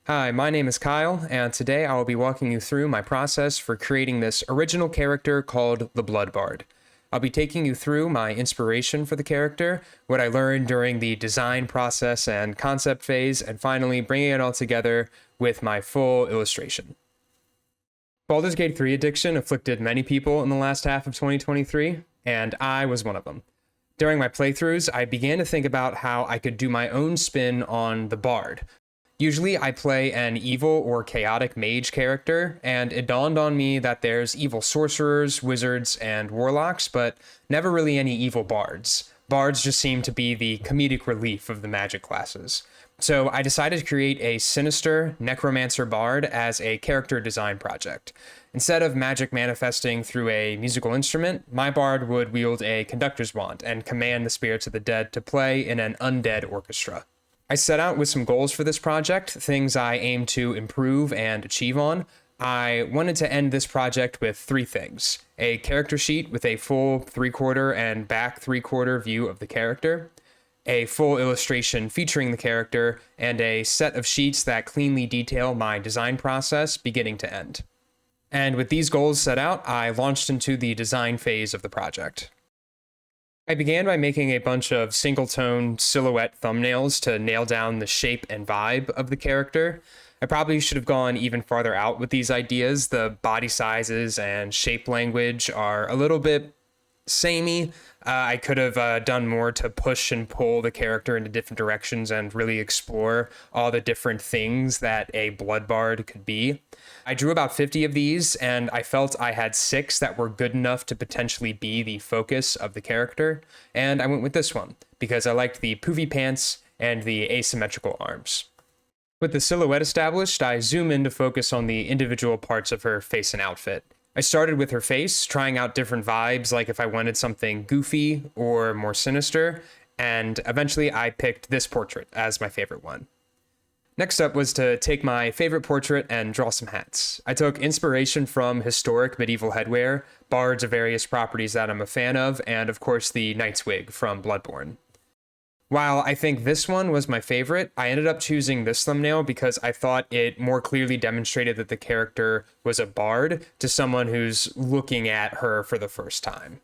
Hi, my name is Kyle, and today I will be walking you through my process for creating this original character called the Blood Bard. I'll be taking you through my inspiration for the character, what I learned during the design process and concept phase, and finally bringing it all together with my full illustration. Baldur's Gate 3 addiction afflicted many people in the last half of 2023, and I was one of them. During my playthroughs, I began to think about how I could do my own spin on the Bard. Usually I play an evil or chaotic mage character, and it dawned on me that there's evil sorcerers, wizards, and warlocks, but never really any evil bards. Bards just seem to be the comedic relief of the magic classes. So I decided to create a sinister necromancer bard as a character design project. Instead of magic manifesting through a musical instrument, my bard would wield a conductor's wand and command the spirits of the dead to play in an undead orchestra. I set out with some goals for this project, things I aim to improve and achieve on. I wanted to end this project with three things: a character sheet with a full 3/4 and back 3/4 view of the character, a full illustration featuring the character, and a set of sheets that cleanly detail my design process beginning to end. And with these goals set out, I launched into the design phase of the project. I began by making a bunch of single-tone silhouette thumbnails to nail down the shape and vibe of the character. I probably should have gone even farther out with these ideas. The body sizes and shape language are a little bit samey. I could have done more to push and pull the character into different directions and really explore all the different things that a blood bard could be. I drew about 50 of these, and I felt I had 6 that were good enough to potentially be the focus of the character, and I went with this one because I liked the poofy pants and the asymmetrical arms. With the silhouette established, I zoom in to focus on the individual parts of her face and outfit. I started with her face, trying out different vibes, like if I wanted something goofy or more sinister, and eventually I picked this portrait as my favorite one. Next up was to take my favorite portrait and draw some hats. I took inspiration from historic medieval headwear, bards of various properties that I'm a fan of, and of course the knight's wig from Bloodborne. While I think this one was my favorite, I ended up choosing this thumbnail because I thought it more clearly demonstrated that the character was a bard to someone who's looking at her for the first time.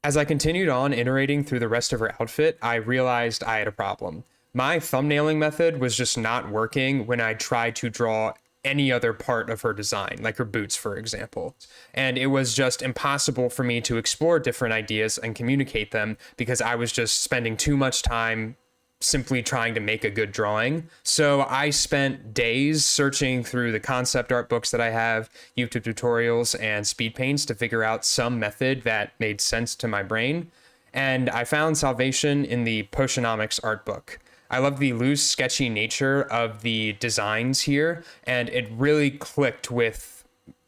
As I continued on iterating through the rest of her outfit, I realized I had a problem. My thumbnailing method was just not working when I tried to draw any other part of her design, like her boots, for example. And it was just impossible for me to explore different ideas and communicate them because I was just spending too much time simply trying to make a good drawing. So I spent days searching through the concept art books that I have, YouTube tutorials, and speed paints to figure out some method that made sense to my brain. And I found salvation in the Potionomics art book. I love the loose, sketchy nature of the designs here, and it really clicked with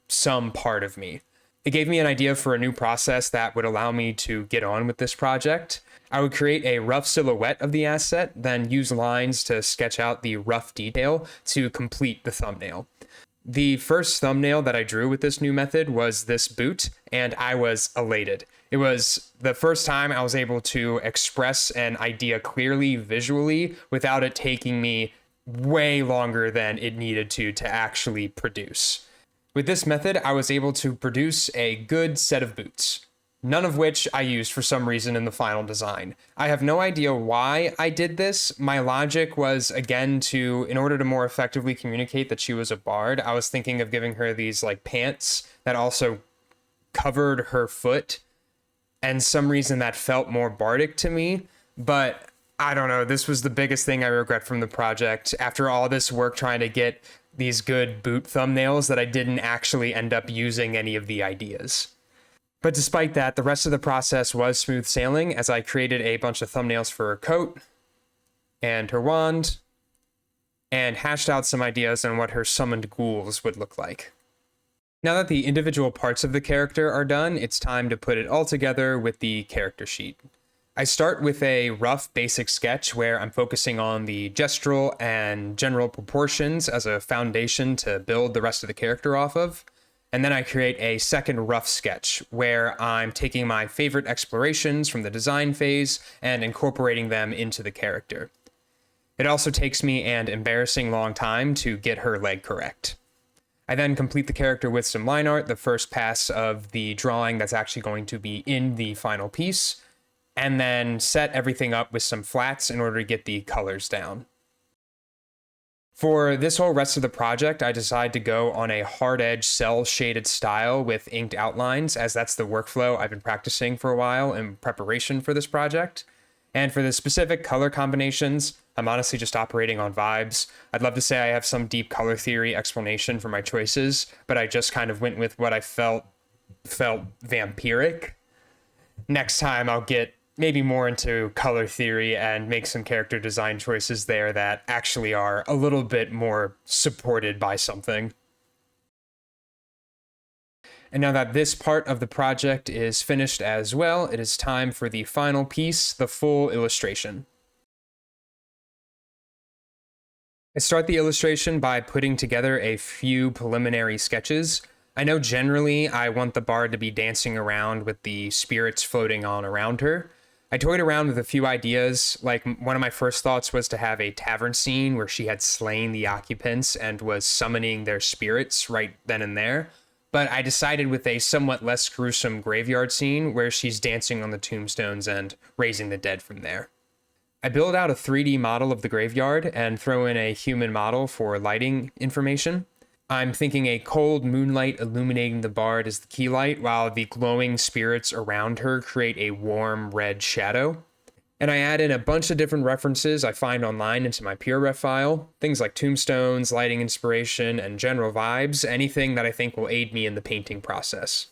some part of me. It gave me an idea for a new process that would allow me to get on with this project. I would create a rough silhouette of the asset, then use lines to sketch out the rough detail to complete the thumbnail. The first thumbnail that I drew with this new method was this boot, and I was elated. It was the first time I was able to express an idea clearly visually without it taking me way longer than it needed to actually produce. With this method, I was able to produce a good set of boots, none of which I used for some reason in the final design. I have no idea why I did this. My logic was, again, in order to more effectively communicate that she was a bard, I was thinking of giving her these like pants that also covered her foot, and some reason that felt more bardic to me. But I don't know, this was the biggest thing I regret from the project. After all this work trying to get these good boot thumbnails, that I didn't actually end up using any of the ideas. But despite that, the rest of the process was smooth sailing as I created a bunch of thumbnails for her coat and her wand, and hashed out some ideas on what her summoned ghouls would look like. Now that the individual parts of the character are done, it's time to put it all together with the character sheet. I start with a rough basic sketch where I'm focusing on the gestural and general proportions as a foundation to build the rest of the character off of. And then I create a second rough sketch where I'm taking my favorite explorations from the design phase and incorporating them into the character. It also takes me an embarrassing long time to get her leg correct. I then complete the character with some line art, the first pass of the drawing that's actually going to be in the final piece, and then set everything up with some flats in order to get the colors down. For this whole rest of the project, I decided to go on a hard edge cell shaded style with inked outlines, as that's the workflow I've been practicing for a while in preparation for this project. And for the specific color combinations, I'm honestly just operating on vibes. I'd love to say I have some deep color theory explanation for my choices, but I just kind of went with what I felt vampiric. Next time I'll get maybe more into color theory and make some character design choices there that actually are a little bit more supported by something. And now that this part of the project is finished as well, it is time for the final piece, the full illustration. I start the illustration by putting together a few preliminary sketches. I know generally I want the bard to be dancing around with the spirits floating on around her. I toyed around with a few ideas, like one of my first thoughts was to have a tavern scene where she had slain the occupants and was summoning their spirits right then and there. But I decided with a somewhat less gruesome graveyard scene where she's dancing on the tombstones and raising the dead from there. I build out a 3D model of the graveyard and throw in a human model for lighting information. I'm thinking a cold moonlight illuminating the bard is the key light, while the glowing spirits around her create a warm red shadow. And I add in a bunch of different references I find online into my PureRef file, things like tombstones, lighting inspiration, and general vibes, anything that I think will aid me in the painting process.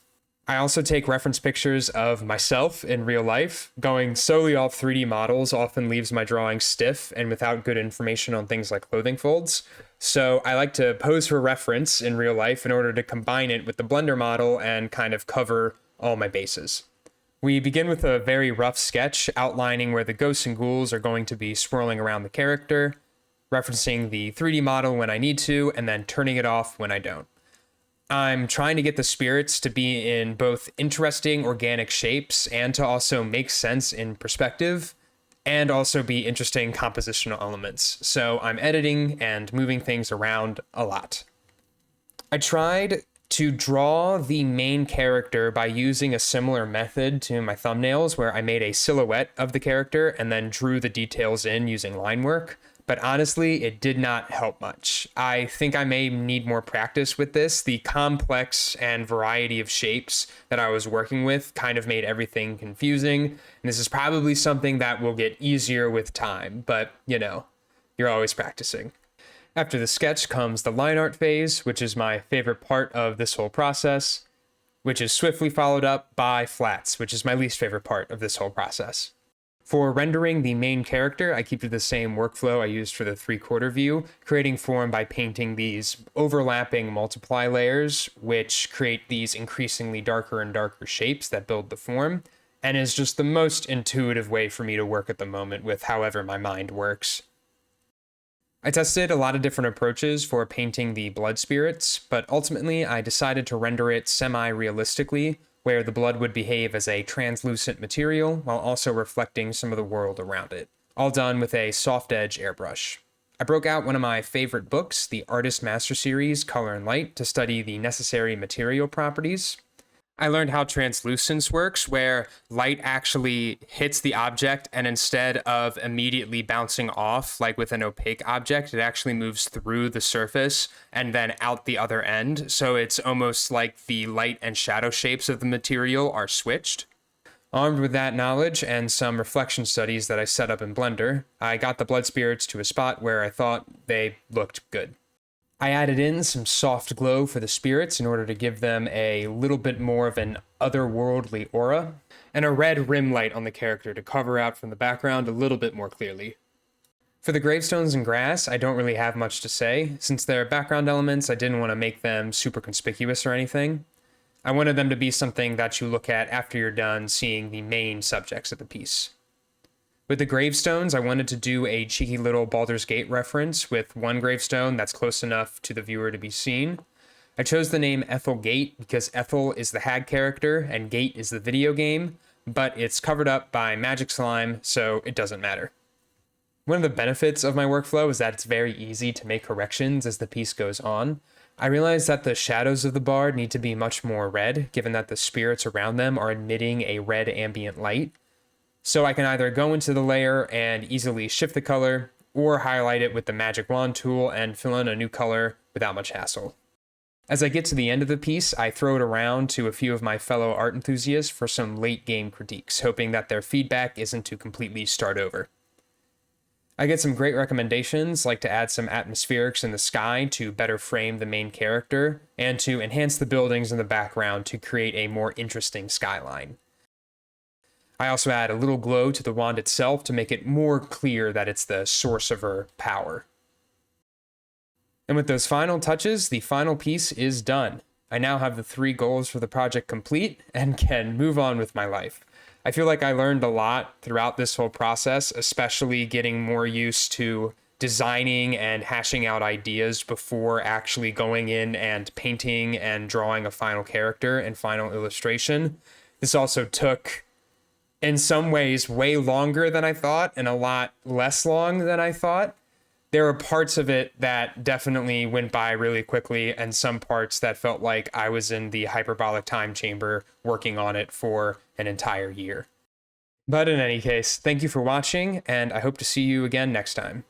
I also take reference pictures of myself in real life. Going solely off 3D models often leaves my drawing stiff and without good information on things like clothing folds. So I like to pose for reference in real life in order to combine it with the Blender model and kind of cover all my bases. We begin with a very rough sketch outlining where the ghosts and ghouls are going to be swirling around the character, referencing the 3D model when I need to, and then turning it off when I don't. I'm trying to get the spirits to be in both interesting organic shapes and to also make sense in perspective, and also be interesting compositional elements. So I'm editing and moving things around a lot. I tried to draw the main character by using a similar method to my thumbnails, where I made a silhouette of the character and then drew the details in using line work. But honestly, it did not help much. I think I may need more practice with this. The complex and variety of shapes that I was working with kind of made everything confusing. And this is probably something that will get easier with time, but you know, you're always practicing. After the sketch comes the line art phase, which is my favorite part of this whole process, which is swiftly followed up by flats, which is my least favorite part of this whole process. For rendering the main character, I keep to the same workflow I used for the 3/4 view, creating form by painting these overlapping multiply layers, which create these increasingly darker and darker shapes that build the form, and is just the most intuitive way for me to work at the moment with however my mind works. I tested a lot of different approaches for painting the blood spirits, but ultimately I decided to render it semi-realistically, where the blood would behave as a translucent material while also reflecting some of the world around it, all done with a soft edge airbrush. I broke out one of my favorite books, the Artist Master Series Color and Light, to study the necessary material properties. I learned how translucence works, where light actually hits the object and instead of immediately bouncing off, like with an opaque object, it actually moves through the surface and then out the other end. So it's almost like the light and shadow shapes of the material are switched. Armed with that knowledge and some reflection studies that I set up in Blender, I got the blood spirits to a spot where I thought they looked good. I added in some soft glow for the spirits in order to give them a little bit more of an otherworldly aura, and a red rim light on the character to cover out from the background a little bit more clearly. For the gravestones and grass, I don't really have much to say. Since they're background elements, I didn't want to make them super conspicuous or anything. I wanted them to be something that you look at after you're done seeing the main subjects of the piece. With the gravestones, I wanted to do a cheeky little Baldur's Gate reference with one gravestone that's close enough to the viewer to be seen. I chose the name Ethel Gate because Ethel is the hag character and Gate is the video game, but it's covered up by magic slime, so it doesn't matter. One of the benefits of my workflow is that it's very easy to make corrections as the piece goes on. I realized that the shadows of the bard need to be much more red, given that the spirits around them are emitting a red ambient light. So I can either go into the layer and easily shift the color, or highlight it with the magic wand tool and fill in a new color without much hassle. As I get to the end of the piece, I throw it around to a few of my fellow art enthusiasts for some late game critiques, hoping that their feedback isn't to completely start over. I get some great recommendations, like to add some atmospherics in the sky to better frame the main character, and to enhance the buildings in the background to create a more interesting skyline. I also add a little glow to the wand itself to make it more clear that it's the source of her power. And with those final touches, the final piece is done. I now have the 3 goals for the project complete and can move on with my life. I feel like I learned a lot throughout this whole process, especially getting more used to designing and hashing out ideas before actually going in and painting and drawing a final character and final illustration. This also took, in some ways, way longer than I thought and a lot less long than I thought. There were parts of it that definitely went by really quickly, and some parts that felt like I was in the hyperbolic time chamber working on it for an entire year. But in any case, thank you for watching, and I hope to see you again next time.